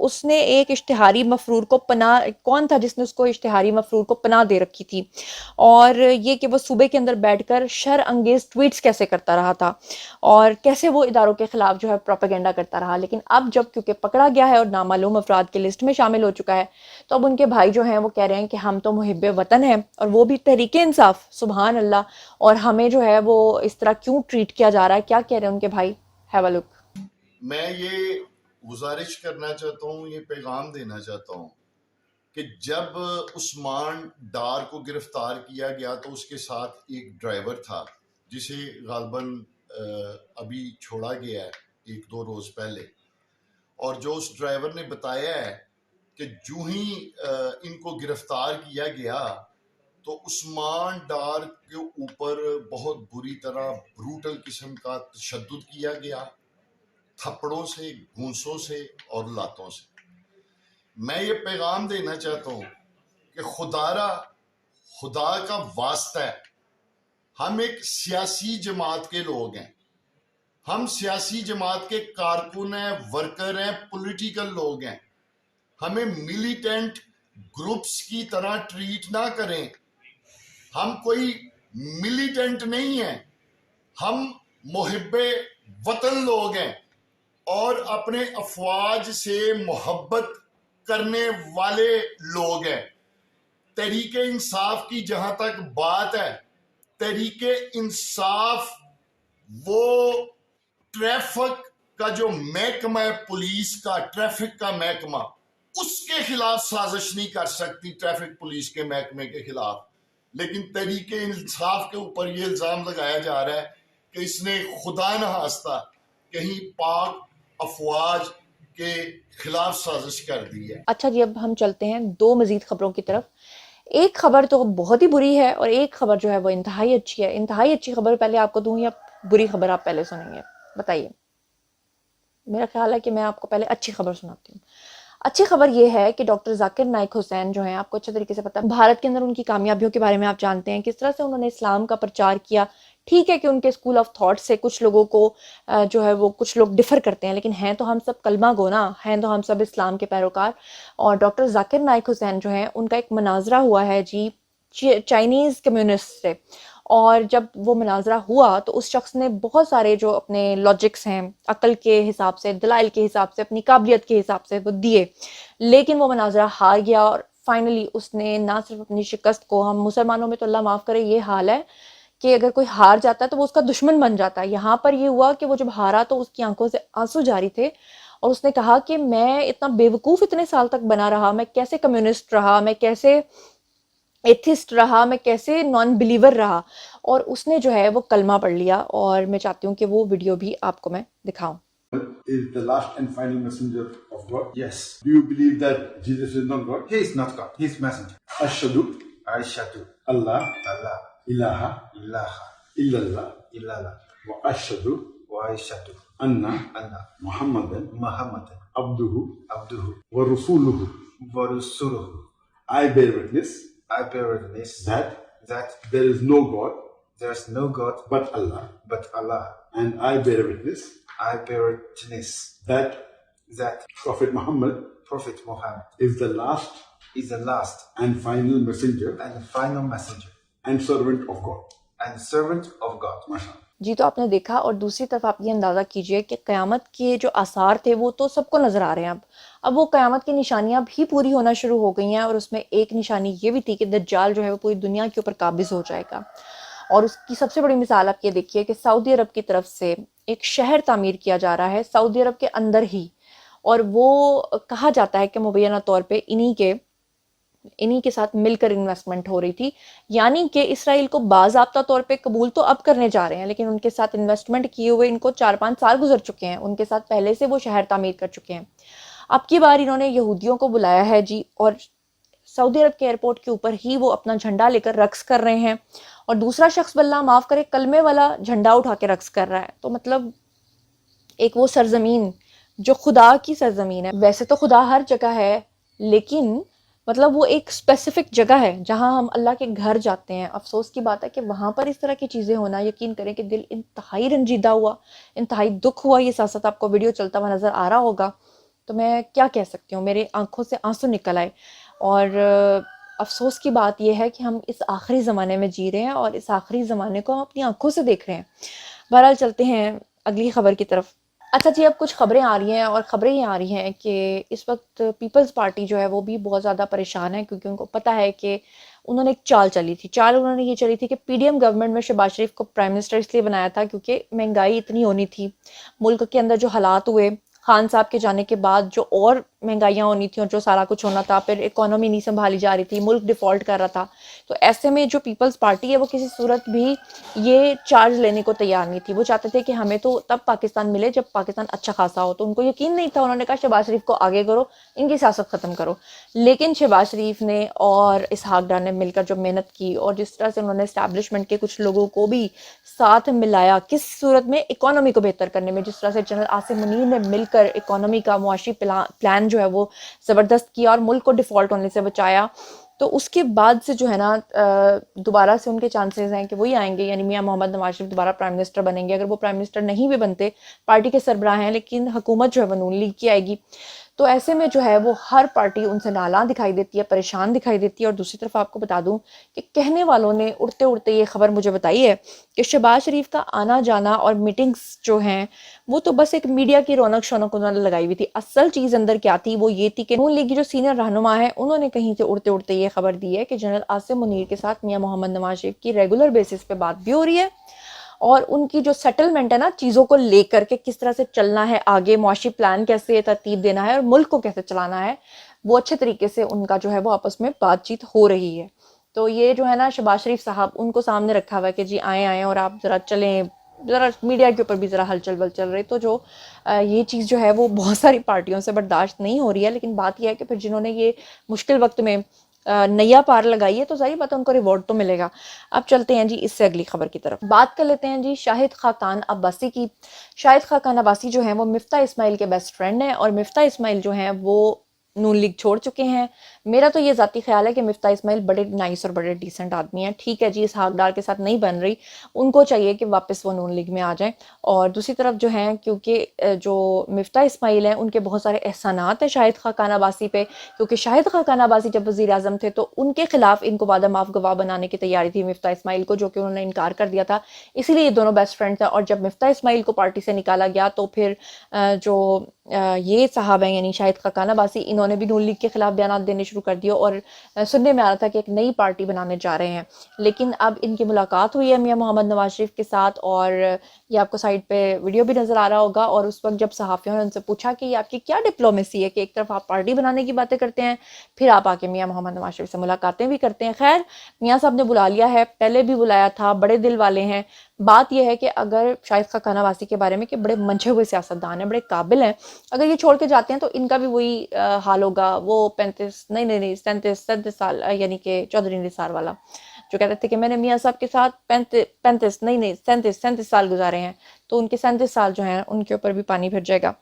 اس نے ایک اشتہاری مفرور کو پناہ، کون تھا جس نے اس کو اشتہاری مفرور کو پناہ دے رکھی تھی، اور یہ کہ وہ صوبے کے اندر بیٹھ کر شر انگیز ٹویٹس کیسے کرتا رہا تھا اور کیسے وہ اداروں کے خلاف جو ہے پروپیگنڈا کرتا رہا. لیکن اب جب کیونکہ پکڑا گیا ہے اور نامعلوم افراد کے لسٹ میں شامل ہو چکا ہے، تو اب ان کے بھائی جو ہیں وہ کہہ رہے ہیں کہ ہم تو محب وطن ہیں، اور وہ بھی تحریک انصاف، سبحان اللہ، اور ہمیں جو ہے وہ اس طرح کیوں ٹریٹ کیا جا رہا ہے. کیا کہہ رہے ہیں ان کے بھائی؟ ہیو اے لک. میں یہ گزارش کرنا چاہتا ہوں، یہ پیغام دینا چاہتا ہوں کہ جب عثمان ڈار کو گرفتار کیا گیا تو اس کے ساتھ ایک ڈرائیور تھا جسے غالباً ابھی چھوڑا گیا ہے 1-2 روز پہلے، اور جو اس ڈرائیور نے بتایا ہے کہ جو ہی ان کو گرفتار کیا گیا تو عثمان ڈار کے اوپر بہت بری طرح بروٹل قسم کا تشدد کیا گیا، تھپڑوں سے، گھونسوں سے اور لاتوں سے. میں یہ پیغام دینا چاہتا ہوں کہ خدا کا واسطہ ہے، ہم ایک سیاسی جماعت کے لوگ ہیں، ہم سیاسی جماعت کے کارکن ہیں، ورکر ہیں، پولیٹیکل لوگ ہیں، ہمیں ملیٹنٹ گروپس کی طرح ٹریٹ نہ کریں. ہم کوئی ملیٹنٹ نہیں ہیں، ہم محب وطن لوگ ہیں اور اپنے افواج سے محبت کرنے والے لوگ ہیں. تحریک انصاف کی جہاں تک بات ہے، تحریک انصاف وہ ٹریفک کا جو محکمہ ہے، پولیس کا ٹریفک کا محکمہ، اس کے خلاف سازش نہیں کر سکتی، ٹریفک پولیس کے محکمے کے خلاف. لیکن تحریک انصاف کے اوپر یہ الزام لگایا جا رہا ہے کہ اس نے خدا نخواستہ کہیں پاک افواج کے خلاف سازش کر دی ہے. اچھا جی، اب ہم چلتے ہیں 2 مزید خبروں کی طرف. ایک خبر تو بہت ہی بری ہے اور ایک خبر جو ہے وہ انتہائی اچھی ہے. انتہائی اچھی خبر پہلے آپ کو دوں یا بری خبر آپ پہلے سنیں گے؟ بتائیے. میرا خیال ہے کہ میں آپ کو پہلے اچھی خبر سناتی ہوں. اچھی خبر یہ ہے کہ ڈاکٹر ذاکر نائک حسین جو ہیں، آپ کو اچھے طریقے سے پتہ ہے بھارت کے اندر ان کی کامیابیوں کے بارے میں آپ جانتے ہیں، کس طرح سے انہوں نے اسلام کا پرچار کیا. ٹھیک ہے کہ ان کے اسکول آف تھاٹ سے کچھ لوگوں کو جو ہے وہ کچھ لوگ ڈفر کرتے ہیں، لیکن ہیں تو ہم سب کلمہ گونا، ہیں تو ہم سب اسلام کے پیروکار. اور ڈاکٹر ذاکر نائک حسین جو ہیں، ان کا ایک مناظرہ ہوا ہے جی چائنیز کمیونسٹ سے، اور جب وہ مناظرہ ہوا تو اس شخص نے بہت سارے جو اپنے لاجکس ہیں، عقل کے حساب سے، دلائل کے حساب سے، اپنی قابلیت کے حساب سے وہ دیے، لیکن وہ مناظرہ ہار گیا. اور فائنلی اس نے نہ صرف اپنی شکست کو، ہم مسلمانوں میں تو اللہ معاف کرے یہ حال ہے کہ اگر کوئی ہار جاتا ہے تو وہ اس کا دشمن بن جاتا ہے. یہاں پر یہ ہوا کہ وہ جب ہارا تو اس کی آنکھوں سے آنسو جاری تھے، اور اس نے کہا کہ میں اتنا بیوقوف اتنے سال تک بنا رہا، میں کیسے کمیونسٹ رہا، میں کیسے ایتھسٹ رہا، میں کیسے نان بلیور رہا. اور اس نے جو ہے وہ کلمہ پڑھ لیا، اور میں چاہتی ہوں کہ وہ ویڈیو بھی آپ کو میں دکھاؤں. Is the last and final messenger of God? Yes. Do you believe that Jesus is not God? He is not God. He is messenger. Ashhadu Aishatu. Allah Allah. ilaha Ilaha. illallah Illallah. wa ashhadu Wa Aishatu. anna Allah. Muhammadan Muhammad. abduhu Abduhu. wa rasuluhu. Wa Rasuluhu. I bear witness I bear witness that there is no God there is no God but Allah, but Allah. and I bear witness I bear witness that that Prophet Muhammad Prophet Muhammad is the last is the last and final messenger and final messenger and servant of God. and servant of God. MashaAllah. جی تو آپ نے دیکھا، اور دوسری طرف آپ یہ اندازہ کیجئے کہ قیامت کے جو آثار تھے وہ تو سب کو نظر آ رہے ہیں. اب وہ قیامت کی نشانیاں بھی پوری ہونا شروع ہو گئی ہیں، اور اس میں ایک نشانی یہ بھی تھی کہ دجال جو ہے وہ پوری دنیا کے اوپر قابض ہو جائے گا. اور اس کی سب سے بڑی مثال آپ یہ دیکھیے کہ سعودی عرب کی طرف سے ایک شہر تعمیر کیا جا رہا ہے سعودی عرب کے اندر ہی، اور وہ کہا جاتا ہے کہ مبینہ طور پہ انہی کے ساتھ مل کر انویسٹمنٹ ہو رہی تھی. یعنی کہ اسرائیل کو باضابطہ طور پہ قبول تو اب کرنے جا رہے ہیں، لیکن ان کے ساتھ انویسٹمنٹ کیے ہوئے ان کو 4-5 سال گزر چکے ہیں، ان کے ساتھ پہلے سے وہ شہر تعمیر کر چکے ہیں. اب کی بار انہوں نے یہودیوں کو بلایا ہے جی، اور سعودی عرب کے ایئرپورٹ کے اوپر ہی وہ اپنا جھنڈا لے کر رقص کر رہے ہیں، اور دوسرا شخص اللہ معاف کرے کلمے والا جھنڈا اٹھا کے رقص کر رہا ہے. تو مطلب ایک وہ سرزمین جو خدا کی سرزمین ہے، ویسے تو خدا ہر جگہ ہے، لیکن مطلب وہ ایک اسپیسیفک جگہ ہے جہاں ہم اللہ کے گھر جاتے ہیں. افسوس کی بات ہے کہ وہاں پر اس طرح کی چیزیں ہونا، یقین کریں کہ دل انتہائی رنجیدہ ہوا، انتہائی دکھ ہوا. یہ ساتھ ساتھ آپ کو ویڈیو چلتا ہوا نظر آ رہا ہوگا. تو میں کیا کہہ سکتی ہوں، میرے آنکھوں سے آنسو نکل آئے. اور افسوس کی بات یہ ہے کہ ہم اس آخری زمانے میں جی رہے ہیں اور اس آخری زمانے کو ہم اپنی آنکھوں سے دیکھ رہے ہیں. بہرحال چلتے ہیں اگلی خبر کی طرف. اچھا جی، اب کچھ خبریں آ رہی ہیں اور خبریں یہ آ رہی ہیں کہ اس وقت پیپلز پارٹی جو ہے وہ بھی بہت زیادہ پریشان ہے، کیونکہ ان کو پتہ ہے کہ انہوں نے ایک چال چلی تھی. چال انہوں نے یہ چلی تھی کہ پی ڈی ایم گورنمنٹ میں شہباز شریف کو پرائم منسٹر اس لیے بنایا تھا کیونکہ مہنگائی اتنی ہونی تھی. ملک کے اندر جو حالات ہوئے خان صاحب کے جانے کے بعد، جو اور مہنگائیاں ہونی تھیں اور جو سارا کچھ ہونا تھا، پھر اکانومی نہیں سنبھالی جا رہی تھی، ملک ڈیفالٹ کر رہا تھا. تو ایسے میں جو پیپلز پارٹی ہے وہ کسی صورت بھی یہ چارج لینے کو تیار نہیں تھی. وہ چاہتے تھے کہ ہمیں تو تب پاکستان ملے جب پاکستان اچھا خاصا ہو. تو ان کو یقین نہیں تھا، انہوں نے کہا شہباز شریف کو آگے کرو، ان کی سیاست ختم کرو. لیکن شہباز شریف نے اور اسحاق ڈار نے مل کر جو محنت کی اور جس طرح سے انہوں نے اسٹیبلشمنٹ کے کچھ لوگوں کو بھی ساتھ ملایا، کس صورت میں؟ اکانومی کو بہتر کرنے میں. جس طرح سے جنرل آصف منیر نے مل کر اکانومی کا معاشی پلان جو ہے وہ زبردست کیا اور ملک کو ڈیفالٹ ہونے سے بچایا. تو اس کے بعد سے جو ہے نا دوبارہ سے ان کے چانسز ہیں کہ وہی آئیں گے، یعنی میاں محمد نواز شریف دوبارہ پرائم منسٹر بنیں گے. اگر وہ پرائم منسٹر نہیں بھی بنتے، پارٹی کے سربراہ ہیں، لیکن حکومت جو ہے وہ نون لیگ کی آئے گی. تو ایسے میں جو ہے وہ ہر پارٹی ان سے نالاں دکھائی دیتی ہے، پریشان دکھائی دیتی ہے. اور دوسری طرف آپ کو بتا دوں کہ کہنے والوں نے اڑتے اڑتے یہ خبر مجھے بتائی ہے کہ شہباز شریف کا آنا جانا اور میٹنگز جو ہیں وہ تو بس ایک میڈیا کی رونق شونق انہوں نے لگائی ہوئی تھی. اصل چیز اندر کیا تھی وہ یہ تھی کہ نون لیگ کی جو سینئر رہنما ہے انہوں نے کہیں سے اڑتے اڑتے یہ خبر دی ہے کہ جنرل آصف منیر کے ساتھ میاں محمد نواز شریف کی ریگولر بیسس پہ بات بھی ہو رہی ہے، اور ان کی جو سیٹلمنٹ ہے نا چیزوں کو لے کر کے، کس طرح سے چلنا ہے آگے، معاشی پلان کیسے ترتیب دینا ہے اور ملک کو کیسے چلانا ہے، وہ اچھے طریقے سے ان کا جو ہے وہ آپس میں بات چیت ہو رہی ہے. تو یہ جو ہے نا شہباز شریف صاحب ان کو سامنے رکھا ہوا ہے کہ جی آئیں اور آپ ذرا چلیں، ذرا میڈیا کے اوپر بھی ذرا ہلچل بلچل رہے. تو جو یہ چیز جو ہے وہ بہت ساری پارٹیوں سے برداشت نہیں ہو رہی ہے. لیکن بات یہ ہے کہ پھر جنہوں نے یہ مشکل وقت میں نیا پار لگائی ہے تو ظاہر بات ہے ان کو ریوارڈ تو ملے گا. اب چلتے ہیں جی اس سے اگلی خبر کی طرف. بات کر لیتے ہیں جی شاہد خاقان عباسی کی. شاہد خاقان عباسی جو ہیں وہ مفتاح اسماعیل کے بیسٹ فرینڈ ہیں، اور مفتاح اسماعیل جو ہیں وہ نون لیگ چھوڑ چکے ہیں. میرا تو یہ ذاتی خیال ہے کہ مفتاح اسماعیل بڑے نائس اور بڑے ڈیسنٹ آدمی ہیں. ٹھیک ہے جی، اسحاق ڈار کے ساتھ نہیں بن رہی، ان کو چاہیے کہ واپس وہ نون لیگ میں آ جائیں. اور دوسری طرف جو ہیں، کیونکہ جو مفتاح اسماعیل ہیں ان کے بہت سارے احسانات ہیں شاہد خاقان عباسی پہ، کیونکہ شاہد خاقان عباسی جب وزیر اعظم تھے تو ان کے خلاف ان کو وعدہ معاف گواہ بنانے کی تیاری تھی مفتاح اسماعیل کو، جو کہ انہوں نے انکار کر دیا تھا. اسی لیے یہ دونوں بیسٹ فرینڈ تھے. اور جب مفتاح اسماعیل کو پارٹی سے نکالا گیا تو پھر جو یہ صاحب ہیں یعنی شاہد خاقان عباسی، انہوں نے بھی نون لیگ کے خلاف بیانات دینے شروع کر دیے اور سننے میں آ رہا تھا کہ ایک نئی پارٹی بنانے جا رہے ہیں. لیکن اب ان کی ملاقات ہوئی ہے میاں محمد نواز شریف کے ساتھ، اور یہ آپ کو سائٹ پہ ویڈیو بھی نظر آ رہا ہوگا. اور اس وقت جب صحافیوں نے ان سے پوچھا کہ یہ آپ کی کیا ڈپلومیسی ہے کہ ایک طرف آپ پارٹی بنانے کی باتیں کرتے ہیں، پھر آپ آ کے میاں محمد نواز شریف سے ملاقاتیں بھی کرتے ہیں. خیر، میاں صاحب نے بلا لیا ہے، پہلے بھی بلایا تھا، بڑے دل والے ہیں. بات یہ ہے کہ اگر شاہد خاقان عباسی کے بارے میں کہ بڑے منجھے ہوئے سیاستدان ہیں، بڑے قابل ہیں، اگر یہ چھوڑ کے جاتے ہیں تو ان کا بھی وہی حال ہوگا. وہ 37 سال یعنی کہ چودھری نثار والا جو کہتے تھے کہ میں نے میاں صاحب کے ساتھ 37 سال گزارے ہیں، تو ان کے 37 سال جو ہیں ان کے اوپر بھی پانی پھر جائے گا.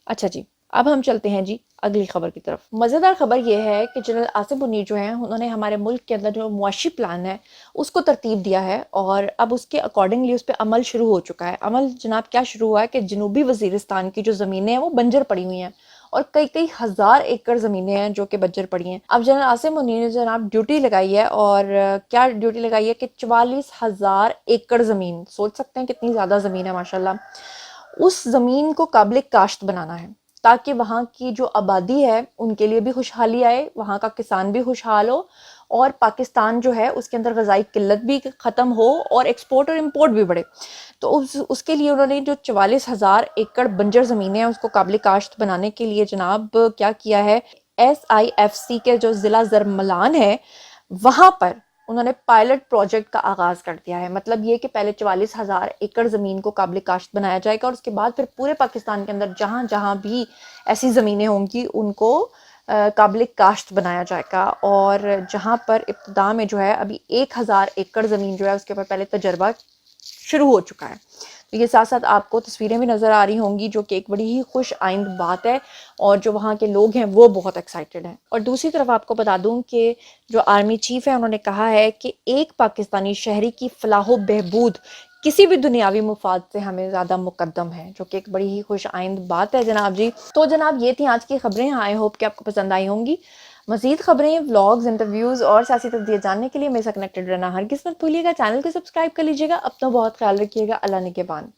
اچھا جی، اب ہم چلتے ہیں جی اگلی خبر کی طرف. مزیدار خبر یہ ہے کہ جنرل آصف منیر جو ہیں انہوں نے ہمارے ملک کے اندر جو معاشی پلان ہے اس کو ترتیب دیا ہے، اور اب اس کے اکارڈنگلی اس پہ عمل شروع ہو چکا ہے. عمل جناب کیا شروع ہوا ہے کہ جنوبی وزیرستان کی جو زمینیں ہیں وہ بنجر پڑی ہوئی ہیں، اور کئی ہزار ایکڑ زمینیں ہیں جو کہ بنجر پڑی ہیں. اب جنرل آصف منیر نے جناب ڈیوٹی لگائی ہے، اور کیا ڈیوٹی لگائی ہے کہ 44,000 ایکڑ زمین، سوچ سکتے ہیں کتنی زیادہ زمین ہے ماشاءاللہ، اس زمین کو قابل کاشت بنانا ہے تاکہ وہاں کی جو آبادی ہے ان کے لیے بھی خوشحالی آئے، وہاں کا کسان بھی خوشحال ہو، اور پاکستان جو ہے اس کے اندر غذائی قلت بھی ختم ہو اور ایکسپورٹ اور امپورٹ بھی بڑھے. تو اس کے لیے انہوں نے جو 44,000 ایکڑ بنجر زمینیں ہیں اس کو قابل کاشت بنانے کے لیے جناب کیا ہے، SIFC کے جو ضلع زرملان ہے وہاں پر انہوں نے پائلٹ پروجیکٹ کا آغاز کر دیا ہے. مطلب یہ کہ پہلے 44,000 ایکڑ زمین کو قابل کاشت بنایا جائے گا، اور اس کے بعد پھر پورے پاکستان کے اندر جہاں جہاں بھی ایسی زمینیں ہوں گی ان کو قابل کاشت بنایا جائے گا. اور جہاں پر ابتدا میں جو ہے ابھی 1,000 ایکڑ زمین جو ہے اس کے اوپر پہلے تجربہ شروع ہو چکا ہے. تو یہ ساتھ ساتھ آپ کو تصویریں بھی نظر آ رہی ہوں گی جو کہ ایک بڑی ہی خوش آئند بات ہے، اور جو وہاں کے لوگ ہیں وہ بہت ایکسائٹڈ ہیں. اور دوسری طرف آپ کو بتا دوں کہ جو آرمی چیف ہے انہوں نے کہا ہے کہ ایک پاکستانی شہری کی فلاح و بہبود کسی بھی دنیاوی مفاد سے ہمیں زیادہ مقدم ہے، جو کہ ایک بڑی ہی خوش آئند بات ہے جناب جی۔ تو جناب یہ تھیں آج کی خبریں، آئی ہوپ کہ آپ کو پسند آئی ہوں گی۔ مزید خبریں، ولاگز، انٹرویوز اور سیاسی تجزیے جاننے کے لیے میرے ساتھ کنیکٹڈ رہنا ہرگز مت بھولیے گا۔ چینل کو سبسکرائب کر لیجیے گا۔ اپنا بہت خیال رکھیے گا۔ اللہ نگہبان۔